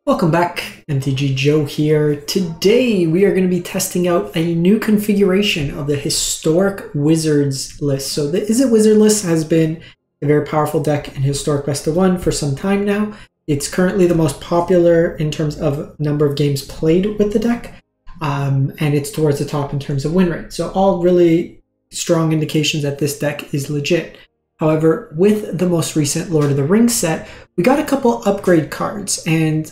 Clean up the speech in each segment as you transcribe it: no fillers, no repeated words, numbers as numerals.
Welcome back, MTG Joe here. Today we are going to be testing out a new configuration of the Historic Wizards list. So the Izzet Wizard list has been a very powerful deck in Historic Best of 1 for some time now. It's currently the most popular in terms of number of games played with the deck, and it's towards the top in terms of win rate. So all really strong indications that this deck is legit. However, with the most recent Lord of the Rings set, we got a couple upgrade cards, and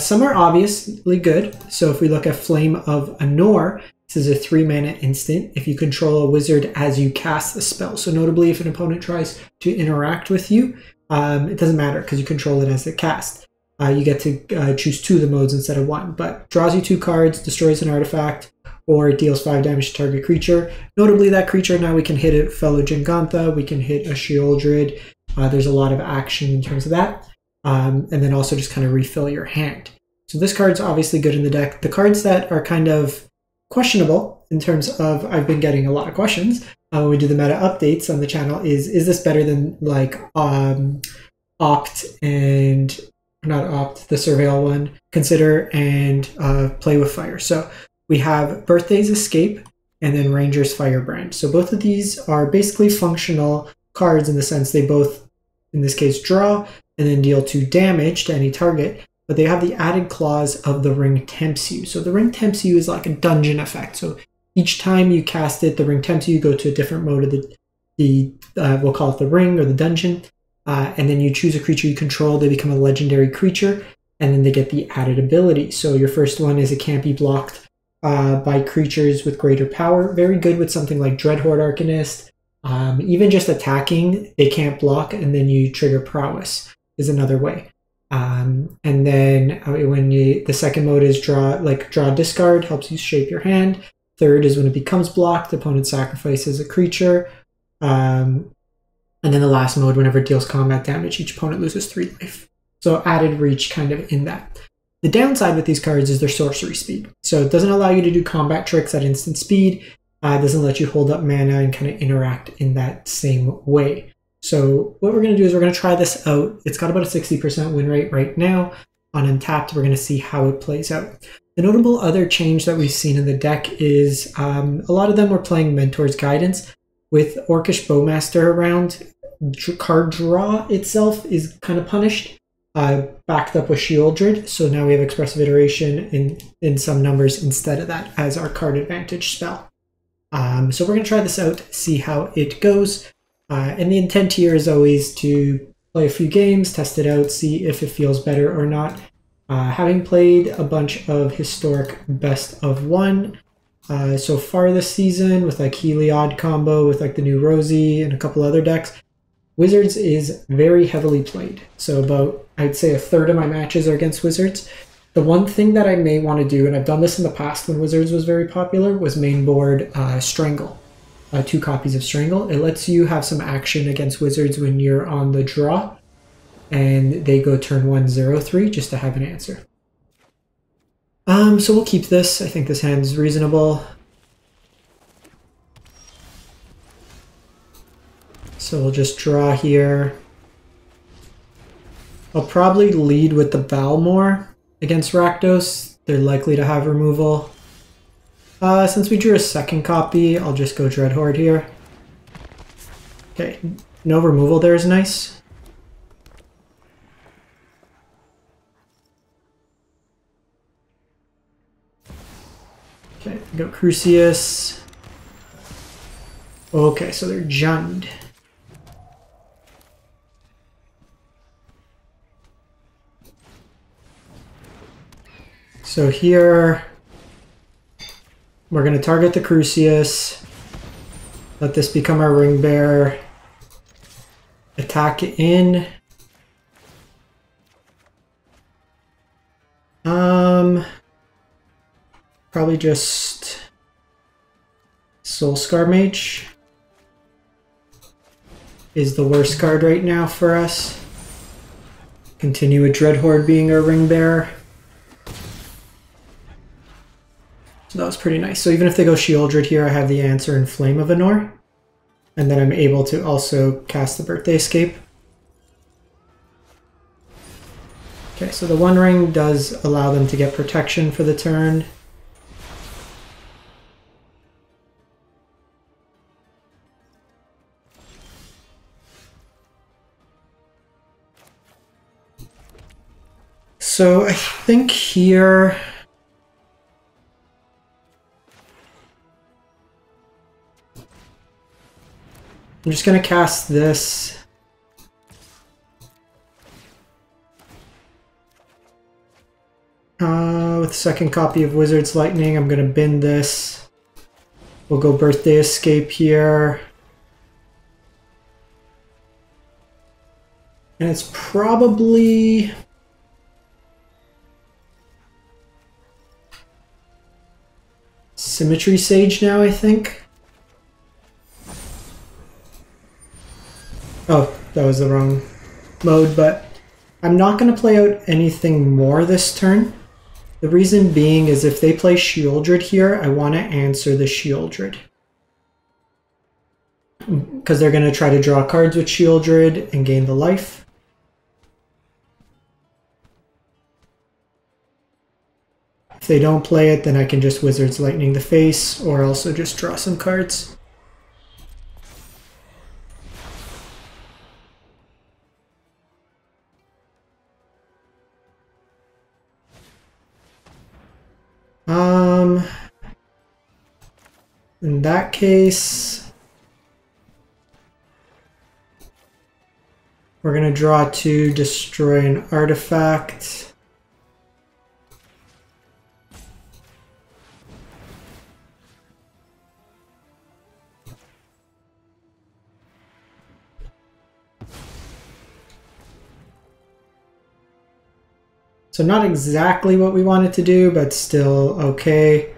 some are obviously good. So if we look at Flame of Anor, this is a 3-mana instant if you control a wizard as you cast a spell. So notably, if an opponent tries to interact with you, it doesn't matter because you control it as it cast. You get to choose 2 of the modes instead of 1, but draws you 2 cards, destroys an artifact, or it deals 5 damage to target creature. Notably, that creature, now we can hit a fellow Jingantha, we can hit a Sheoldred. There's a lot of action in terms of that. And then also just kind of refill your hand. So this card's obviously good in the deck. The cards that are kind of questionable in terms of, I've been getting a lot of questions when we do the meta updates on the channel, is this better than like Opt and, not Opt, the Surveil one, Consider, and Play with Fire. So we have Birthday's Escape and then Ranger's Firebrand. So both of these are basically functional cards in the sense they both, in this case, draw and then deal 2 damage to any target, but they have the added clause of the Ring Tempts You. So the Ring Tempts You is like a dungeon effect. So each time you cast it, the Ring Tempts You, go to a different mode of we'll call it the ring or the dungeon, and then you choose a creature you control. They become a legendary creature, and then they get the added ability. So your first one is it can't be blocked by creatures with greater power. Very good with something like Dreadhorde Arcanist. Even just attacking, they can't block, and then you trigger Prowess is another way. And then when the second mode is draw discard, helps you shape your hand. Third is when it becomes blocked, the opponent sacrifices a creature. And then the last mode, whenever it deals combat damage, each opponent loses 3 life. So added reach kind of in that. The downside with these cards is their sorcery speed. So it doesn't allow you to do combat tricks at instant speed. It doesn't let you hold up mana and kind of interact in that same way. So what we're going to do is we're going to try this out. It's got about a 60% win rate right now on Untapped. We're going to see how it plays out. The notable other change that we've seen in the deck is a lot of them were playing Mentor's Guidance. With Orcish Bowmaster around, card draw itself is kind of punished, backed up with Sheoldred. So now we have Expressive Iteration in some numbers instead of that as our card advantage spell. So we're going to try this out, see how it goes. And the intent here is always to play a few games, test it out, see if it feels better or not. Having played a bunch of Historic Best of 1 so far this season with like Heliod combo with like the new Rosie and a couple other decks, Wizards is very heavily played. So about, I'd say, a third of my matches are against Wizards. The one thing that I may want to do, and I've done this in the past when Wizards was very popular, was main board Strangle. 2 copies of Strangle. It lets you have some action against Wizards when you're on the draw, and they go turn 1/0/3 just to have an answer. So we'll keep this. I think this hand is reasonable. So we'll just draw here. I'll probably lead with the Balmor against Rakdos. They're likely to have removal. Since we drew a second copy, I'll just go Dreadhorde here. Okay, no removal there is nice. Okay, go Crucius. Okay, so they're Jund. So here, we're going to target the Crucius, let this become our Ring Bearer, attack in. Probably just Soulscar Mage is the worst card right now for us. Continue with Dreadhorde being our Ring Bearer. So that was pretty nice. So even if they go Sheoldred here, I have the answer in Flame of Anor. And then I'm able to also cast the Birthday Escape. Okay, so the One Ring does allow them to get protection for the turn. So I think here I'm just going to cast this. With the second copy of Wizard's Lightning, I'm going to bin this. We'll go Birthday Escape here. And it's probably... Symmetry Sage now, I think. Oh, that was the wrong mode, but I'm not going to play out anything more this turn. The reason being is if they play Shieldred here, I want to answer the Shieldred. Because they're going to try to draw cards with Shieldred and gain the life. If they don't play it, then I can just Wizard's Lightning the face, or also just draw some cards. In that case, we're going to draw 2, destroy an artifact. So not exactly what we wanted to do, but still okay.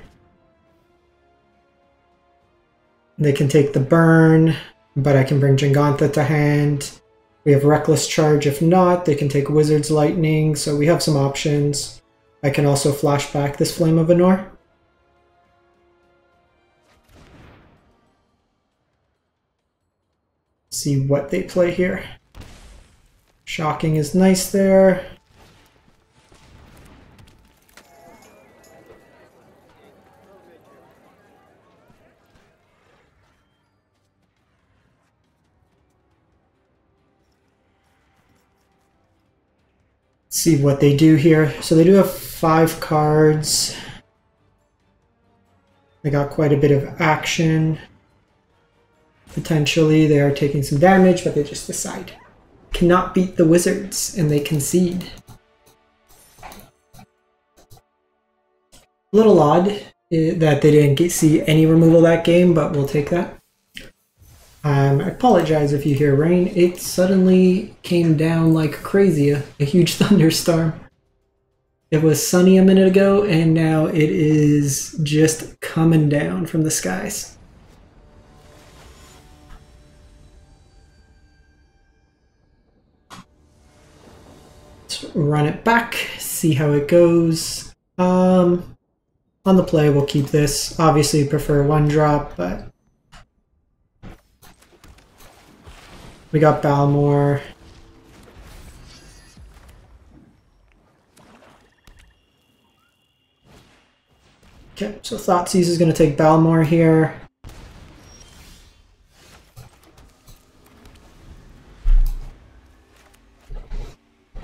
They can take the burn, but I can bring Jingantha to hand. We have Reckless Charge. If not, they can take Wizard's Lightning, so we have some options. I can also flash back this Flame of Anor. See what they play here. Shocking is nice there. See what they do here. So they do have 5 cards. They got quite a bit of action. Potentially they are taking some damage, but they just decide. Cannot beat the Wizards, and they concede. A little odd that they didn't see any removal that game, but we'll take that. I apologize if you hear rain. It suddenly came down like crazy, a huge thunderstorm. It was sunny a minute ago, and now it is just coming down from the skies. Let's run it back, see how it goes. On the play, we'll keep this. Obviously, prefer 1 drop, but we got Balmor. Okay, so Thoughtseize is going to take Balmor here.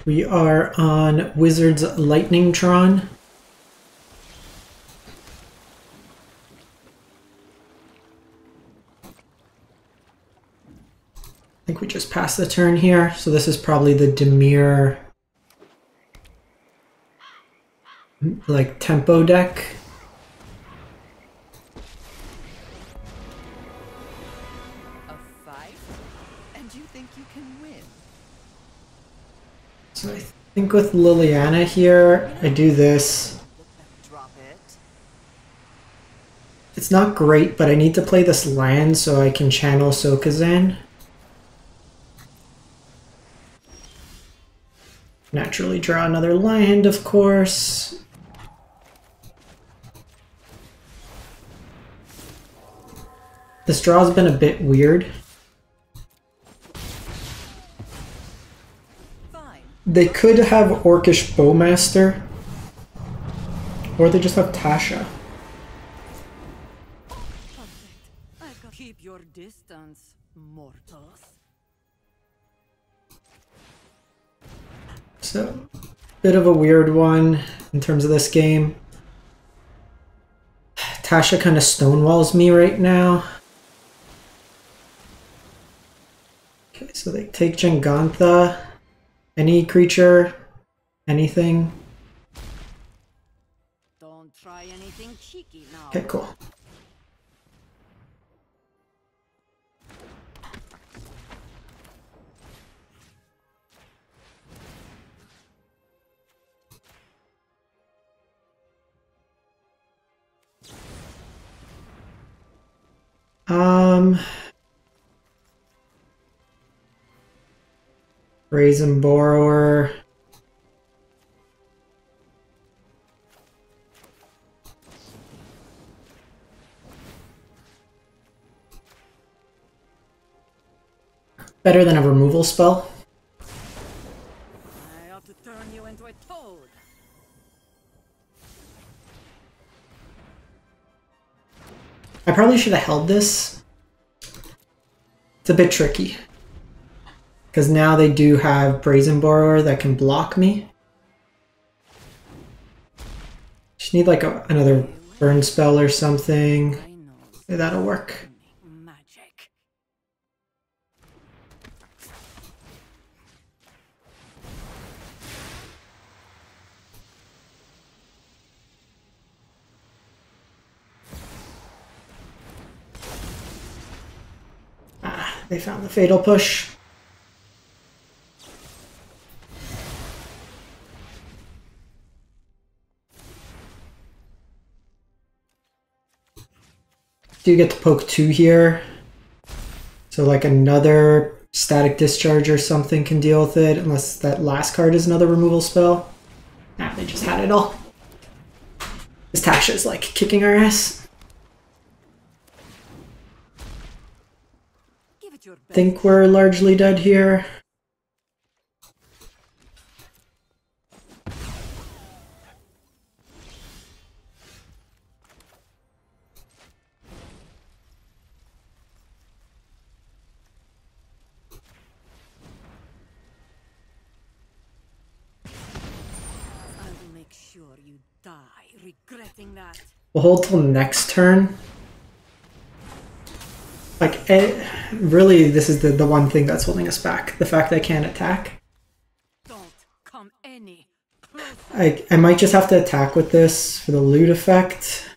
We are on Wizard's Lightning Tron. I think we just passed the turn here, so this is probably the Dimir like tempo deck. A fight? And you think you can win? So I think with Liliana here, I do this. Drop it. It's not great, but I need to play this land so I can channel Sokazan. Naturally draw another land, of course. This draw's been a bit weird. Fine. They could have Orcish Bowmaster, or they just have Tasha. Keep your distance, mortals. So, bit of a weird one in terms of this game. Tasha kind of stonewalls me right now. Okay, so they take Jengantha. Any creature, anything. Don't try anything cheeky now. Okay, cool. Brazen Borrower. Better than a removal spell. I ought to turn you into a toad. I probably should have held this. It's a bit tricky. Because now they do have Brazen Borrower that can block me. Just need like another burn spell or something. Yeah, that'll work. Magic. Ah, they found the Fatal Push. Do get to poke 2 here. So like another Static Discharge or something can deal with it, unless that last card is another removal spell. Nah, they just had it all. This Tasha is like kicking our ass. Give it your best. Think we're largely dead here. I'll make sure you die regretting that. We'll hold till next turn. Like, really, this is the one thing that's holding us back. The fact that I can't attack. Don't come any closer. I might just have to attack with this for the loot effect.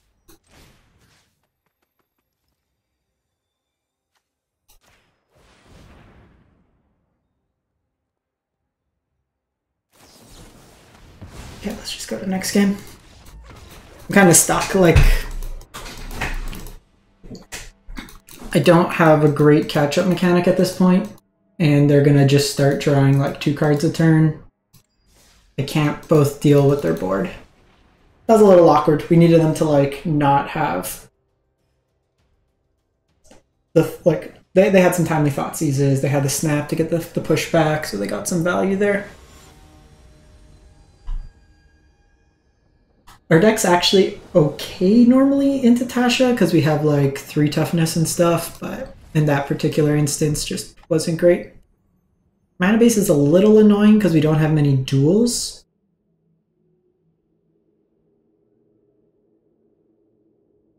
Okay, let's just go to the next game. I'm kind of stuck, like... I don't have a great catch-up mechanic at this point, and they're gonna just start drawing like 2 cards a turn. I can't both deal with their board. That was a little awkward. We needed them to like not have the like they had some timely thought seizes. They had the snap to get the push back, so they got some value there. Our deck's actually okay normally into Tasha because we have like 3 toughness and stuff, but in that particular instance just wasn't great. Mana base is a little annoying because we don't have many duels.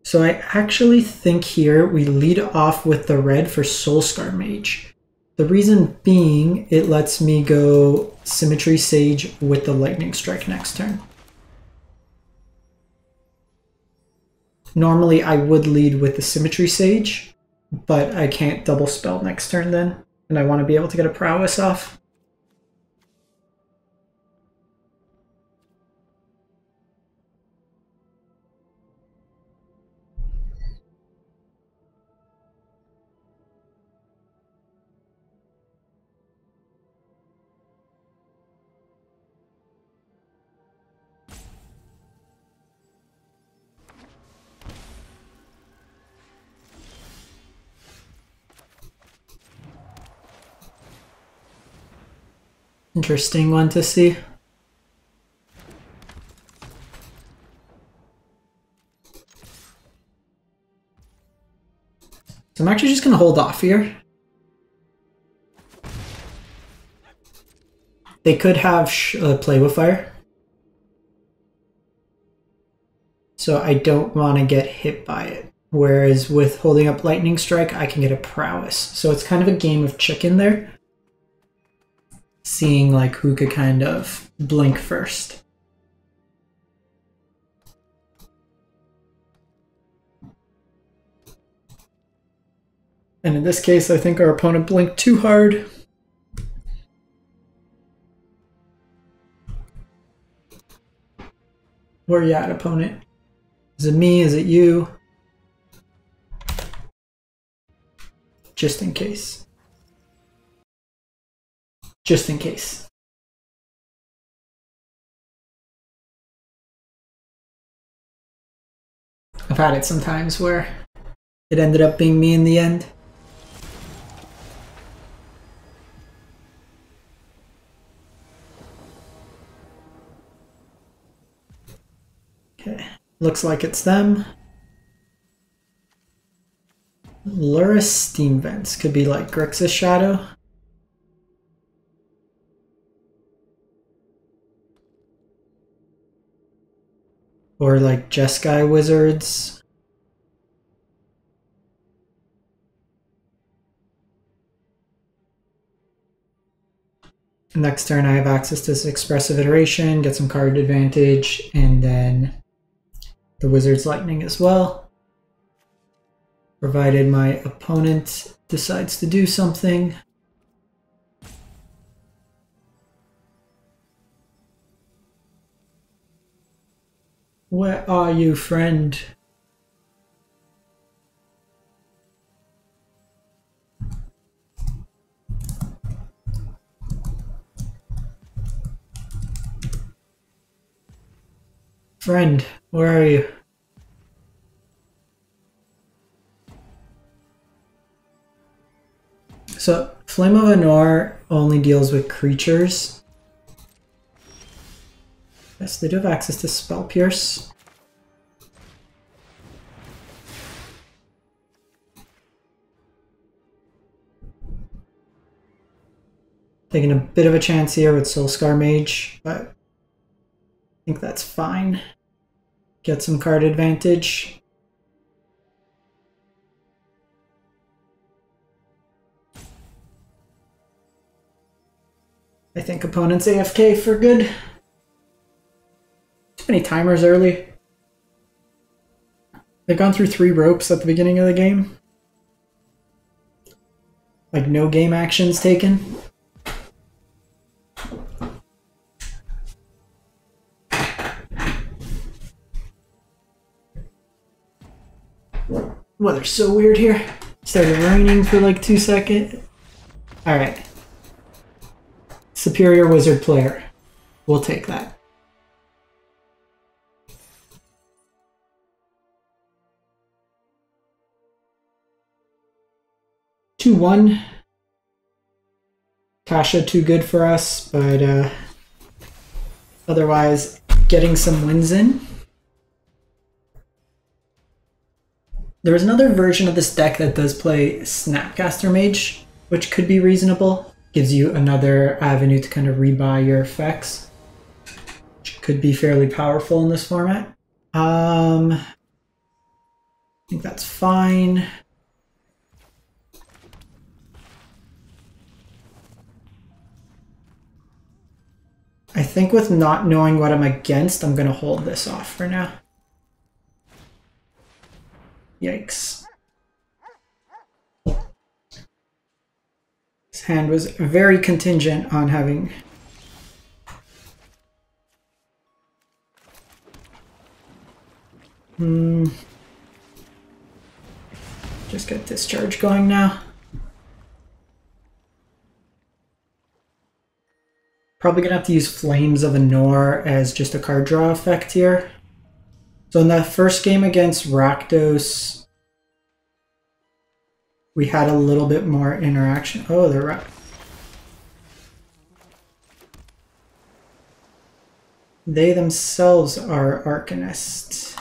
So I actually think here we lead off with the red for Soulscar Mage. The reason being it lets me go Symmetry Sage with the Lightning Strike next turn. Normally I would lead with the Symmetry Sage, but I can't double spell next turn then, and I want to be able to get a prowess off. Interesting one to see. So I'm actually just going to hold off here. They could have play with fire. So I don't want to get hit by it. Whereas with holding up lightning strike, I can get a prowess. So it's kind of a game of chicken there. Seeing like who could kind of blink first. And in this case, I think our opponent blinked too hard. Where are you at, opponent? Is it me? Is it you? Just in case. Just in case. I've had it sometimes where it ended up being me in the end. Okay, looks like it's them. Luris Steam Vents could be like Grixis Shadow. Or like Jeskai Wizards. Next turn I have access to this Expressive Iteration, get some card advantage, and then the Wizard's Lightning as well. Provided my opponent decides to do something. Where are you, friend? Friend, where are you? So, Flame of Anor only deals with creatures. Yes, they do have access to Spell Pierce. Taking a bit of a chance here with Soulscar Mage, but I think that's fine. Get some card advantage. I think opponent's AFK for good. Too many timers early. They've gone through 3 ropes at the beginning of the game. Like no game actions taken. Weather's so weird here. Started raining for like 2 seconds. Alright. Superior Wizard player. We'll take that. Two 2-1. Tasha too good for us, but otherwise getting some wins in. There is another version of this deck that does play Snapcaster Mage, which could be reasonable. Gives you another avenue to kind of rebuy your effects, which could be fairly powerful in this format. I think that's fine. I think with not knowing what I'm against, I'm going to hold this off for now. Yikes. This hand was very contingent on having... Just get discharge going now. Probably gonna have to use Flames of Anor as just a card draw effect here. So in the first game against Rakdos, we had a little bit more interaction. Oh, they're right. they themselves are Arcanists.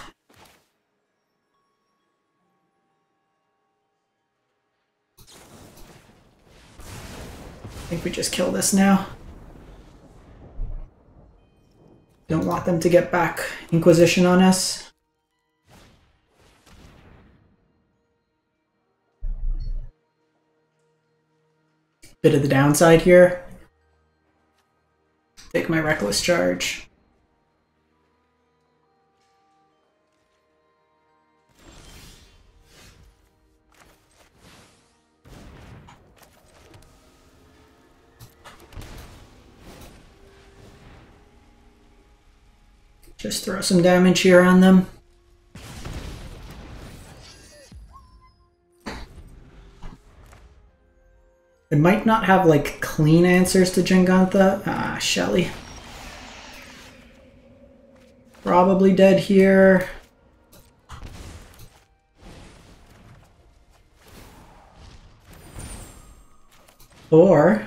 I think we just kill this now. Don't want them to get back Inquisition on us. Bit of the downside here. Take my Reckless Charge. Just throw some damage here on them. It might not have like clean answers to Jengantha. Ah, Shelly. Probably dead here. Or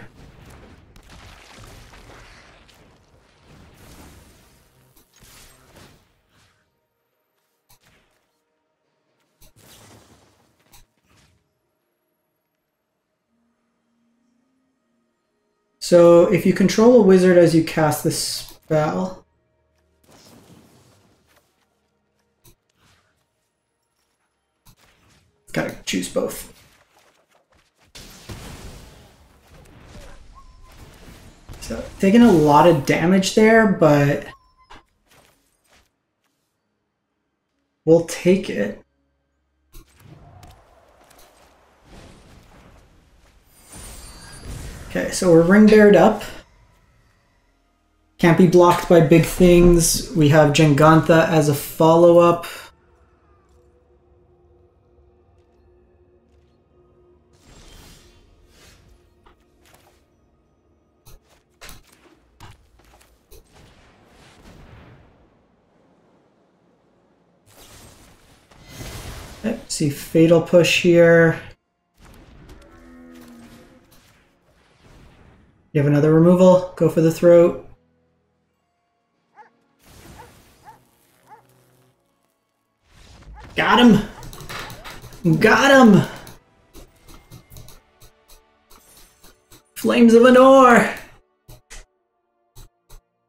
so if you control a wizard as you cast this spell, gotta choose both. So taking a lot of damage there, but we'll take it. Okay, so we're ring-beared up. Can't be blocked by big things. We have Jengantha as a follow-up. Okay, see Fatal Push here. You have another removal, go for the throat. Got him! Got him! Flames of Anor!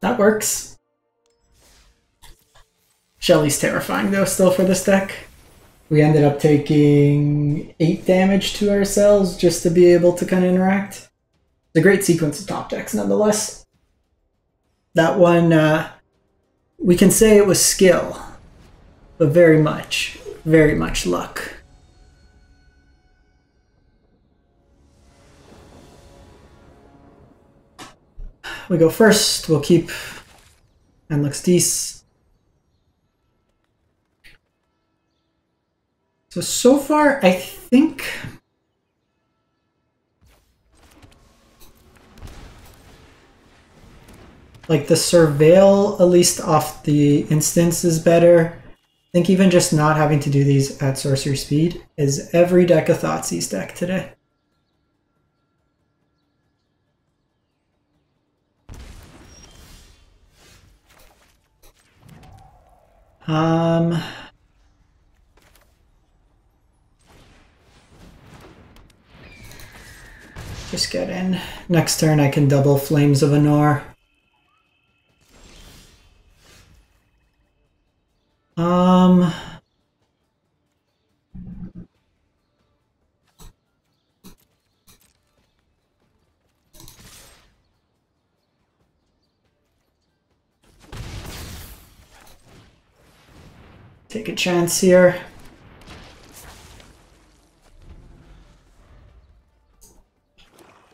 That works. Shelly's terrifying though still for this deck. We ended up taking 8 damage to ourselves just to be able to kind of interact. It's a great sequence of top decks nonetheless. That one, we can say it was skill, but very much luck. We go first, we'll keep Enlix. So far, I think like the Surveil, at least off the instance, is better. I think even just not having to do these at sorcery speed is every deck of Thoughtseize deck today. Just get in. Next turn I can double Flames of Anor. Take a chance here.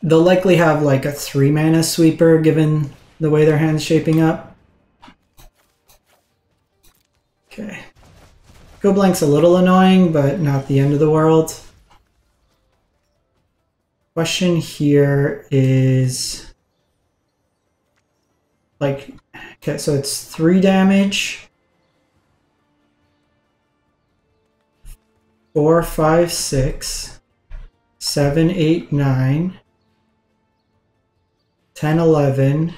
They'll likely have like a 3-mana sweeper given the way their hand's shaping up. Okay. Go blank's a little annoying, but not the end of the world. Question here is like, okay, so it's 3 damage. 4, 5, 6, 7, 8, 9, 10, 11,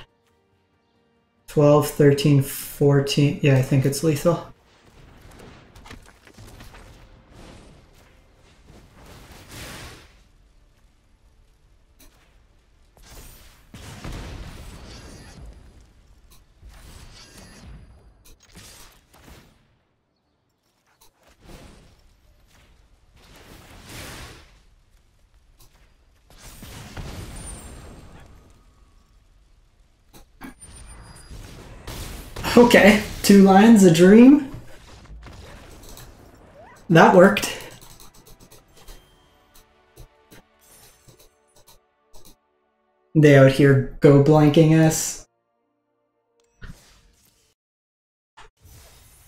12, 13, 14. Yeah, I think it's lethal. Okay, 2 lands, a dream. That worked. They out here go blanking us.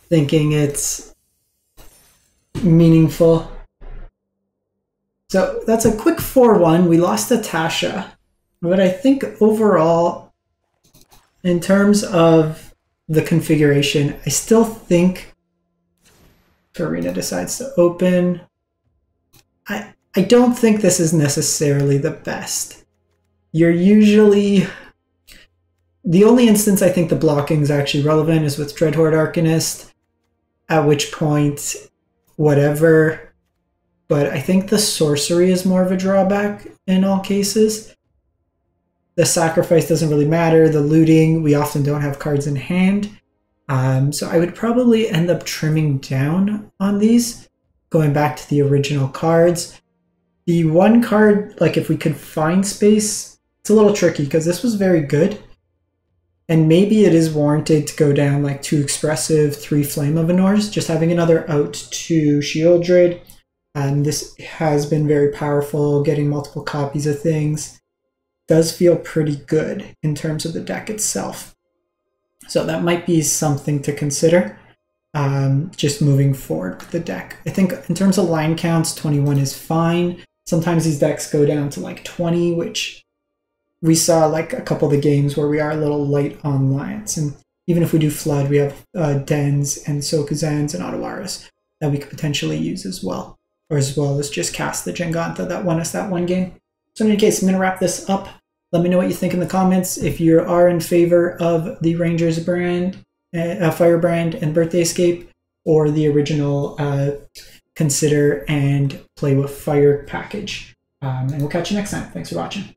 Thinking it's meaningful. So that's a quick 4-1. We lost to Tasha. But I think overall, in terms of the configuration, I still think if Arena decides to open, I don't think this is necessarily the best. You're usually... The only instance I think the blocking is actually relevant is with Dreadhorde Arcanist, at which point, whatever. But I think the sorcery is more of a drawback in all cases. The sacrifice doesn't really matter. The looting, we often don't have cards in hand. So I would probably end up trimming down on these, going back to the original cards. The one card, like if we could find space, it's a little tricky because this was very good. And maybe it is warranted to go down like 2 Expressive, 3 Flame of Anors, just having another out to Shieldred. And this has been very powerful, getting multiple copies of things. Does feel pretty good in terms of the deck itself. So that might be something to consider, just moving forward with the deck. I think in terms of line counts, 21 is fine. Sometimes these decks go down to like 20, which we saw like a couple of the games where we are a little light on lines. And even if we do Flood, we have Dens and Sokuzans and Ottawaras that we could potentially use as well. Or as well as just cast the Jengantha that won us that one game. So in any case, I'm going to wrap this up. Let me know what you think in the comments. If you are in favor of the Rangers brand, Firebrand and Birthday Escape, or the original Consider and Play with Fire package. And we'll catch you next time. Thanks for watching.